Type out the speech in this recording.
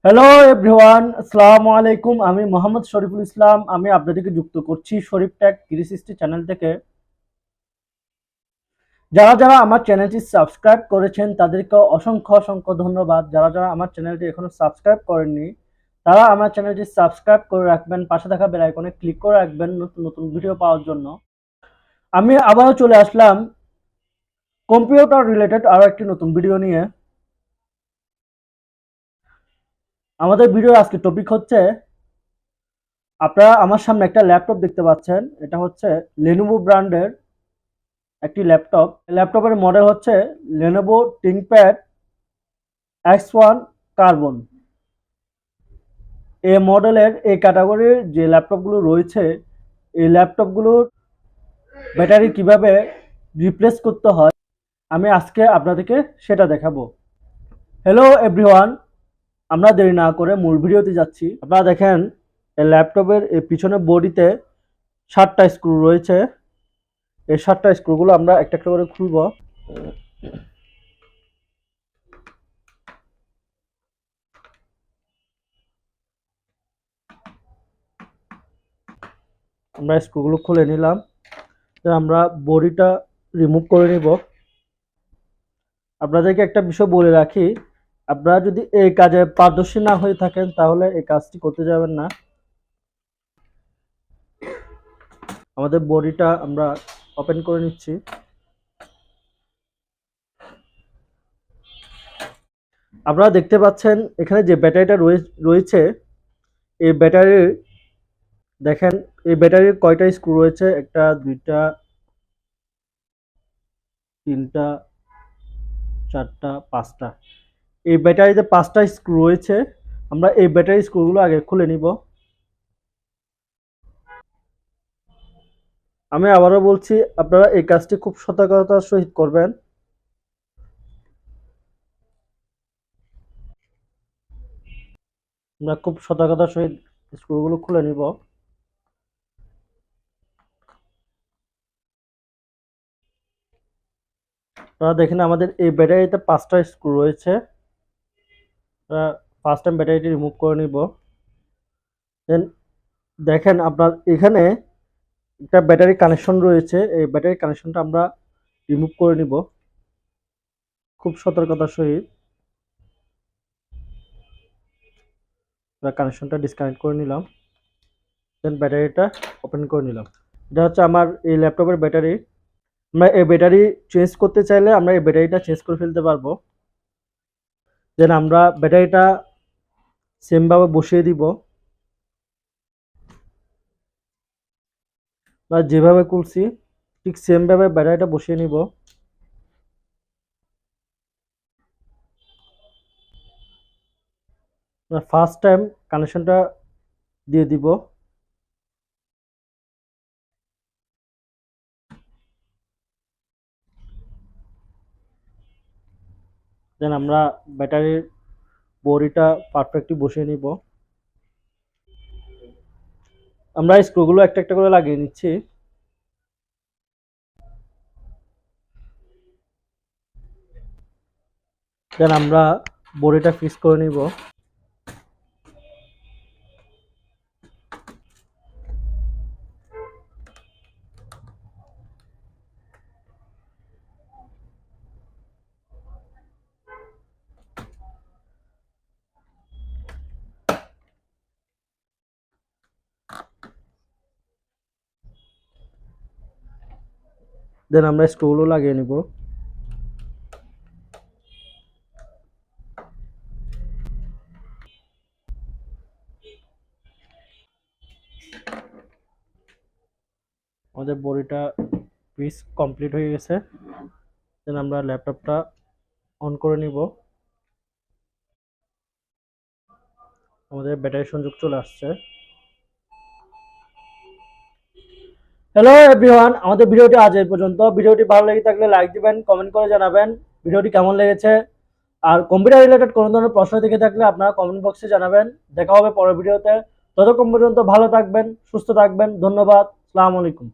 Hello everyone, আসসালামু আলাইকুম। আমি মোহাম্মদ শরীফুল ইসলাম। আমি আপনাদেরকে যুক্ত করছি শরীফ টেক 360 চ্যানেল থেকে। যারা যারা আমার চ্যানেলটি সাবস্ক্রাইব করেছেন তাদেরকে অসংখ্য অসংখ্য ধন্যবাদ। যারা যারা আমার চ্যানেলটি এখনো সাবস্ক্রাইব করেননি তারা আমার চ্যানেলটি সাবস্ক্রাইব করে রাখবেন, পাশে থাকা বেল আইকনে ক্লিক করে রাখবেন নতুন নতুন ভিডিও পাওয়ার জন্য। আমি আবারও চলে আসলাম কম্পিউটার রিলেটেড আরও একটি নতুন ভিডিও নিয়ে। আমাদের ভিডিওর আজকে টপিক হচ্ছে, আপনারা আমার সামনে একটা ল্যাপটপ দেখতে পাচ্ছেন। এটা হচ্ছে লেনোভো ব্র্যান্ডের একটি ল্যাপটপ। ল্যাপটপের মডেল হচ্ছে লেনোভো থিঙ্কপ্যাড X1 কার্বন। এই মডেলের এই ক্যাটাগরির যে ল্যাপটপগুলো রয়েছে, এই ল্যাপটপগুলোর ব্যাটারি কিভাবে রিপ্লেস করতে হয় আমি আজকে আপনাদেরকে সেটা দেখাবো। হ্যালো এভরিওয়ান, আমরা দেরি না করে মূল ভিডিওতে যাচ্ছি। আপনারা দেখেন এই ল্যাপটপের এই পিছনে বডিতে 7টা স্ক্রু রয়েছে। এই 7টা স্ক্রুগুলো আমরা একটা একটা করে খুলব। আমরা স্ক্রুগুলো খুলে নিলাম। আমরা বডিটা রিমুভ করে নিব। আপনাদেরকে একটা বিষয় বলে রাখি, আপনারা যদি এই কাজে পারদর্শী না হয়ে থাকেন তাহলে এই কাজটি করতে যাবেন না। আমাদের বডিটা আমরা ওপেন করে নিচ্ছি। আপনারা দেখতে পাচ্ছেন এখানে যে ব্যাটারিটা রয়েছে, এই ব্যাটারির দেখেন এই ব্যাটারির কয়টা স্ক্রু রয়েছে, 1টা 2টা 3টা 4টা 5টা। এই ব্যাটারিতে 5টা স্ক্রু রয়েছে। আমরা এই ব্যাটারি স্ক্রুগুলো আগে খুলে নিব। আমি আবারও বলছি, আপনারা এই কাজটি খুব সতর্কতার সহিত করবেন। আমরা খুব সতর্কতার সহিত স্ক্রুগুলো খুলে নিব। আপনারা দেখেন আমাদের এই ব্যাটারিতে 5টা স্ক্রু রয়েছে। ফার্স্ট টাইম ব্যাটারিটি রিমুভ করে নিব। দেন দেখেন আপনার এখানে একটা ব্যাটারি কানেকশন রয়েছে। এই ব্যাটারি কানেকশনটা আমরা রিমুভ করে নিব খুব সতর্কতার সহিত। কানেকশনটা ডিসকানেক্ট করে নিলাম। দেন ব্যাটারিটা ওপেন করে নিলাম। এটা হচ্ছে আমার এই ল্যাপটপের ব্যাটারি। আমরা এই ব্যাটারি চেঞ্জ করতে চাইলে আমরা এই ব্যাটারিটা চেঞ্জ করে ফেলতে পারবো। দেন আমরা ব্যাটারিটা সেমভাবে বসিয়ে দিব। বা যেভাবে খুলছি ঠিক সেমভাবে ব্যাটারিটা বসিয়ে নিব। ফার্স্ট টাইম কানেকশনটা দিয়ে দিব। দেন আমরা ব্যাটারির বডিটা পারফেক্টলি বসিয়ে নিব। আমরা স্ক্রুগুলো একটা একটা করে লাগিয়ে নিচ্ছি। দেন আমরা বডিটা ফিক্স করে নিব। দেন আমরা স্ক্রুগুলো লাগিয়ে নিব। আমাদের বডিটা পিস কমপ্লিট হয়ে গেছে। দেন আমরা ল্যাপটপটা অন করে নিব। আমাদের ব্যাটারি সংযোগ চলে আসছে। হ্যালো এভরিওয়ান, আমাদের ভিডিওটি আজ এই পর্যন্ত। ভিডিওটি ভালো লেগে থাকলে লাইক দিবেন, কমেন্ট করে জানাবেন ভিডিওটি কেমন লেগেছে। আর কম্পিউটার রিলেটেড কোনো ধরনের প্রশ্ন থেকে থাকলে আপনারা কমেন্ট বক্সে জানাবেন। দেখা হবে পরের ভিডিওতে। ততক্ষণ পর্যন্ত ভালো থাকবেন, সুস্থ থাকবেন। ধন্যবাদ। আসসালামু আলাইকুম।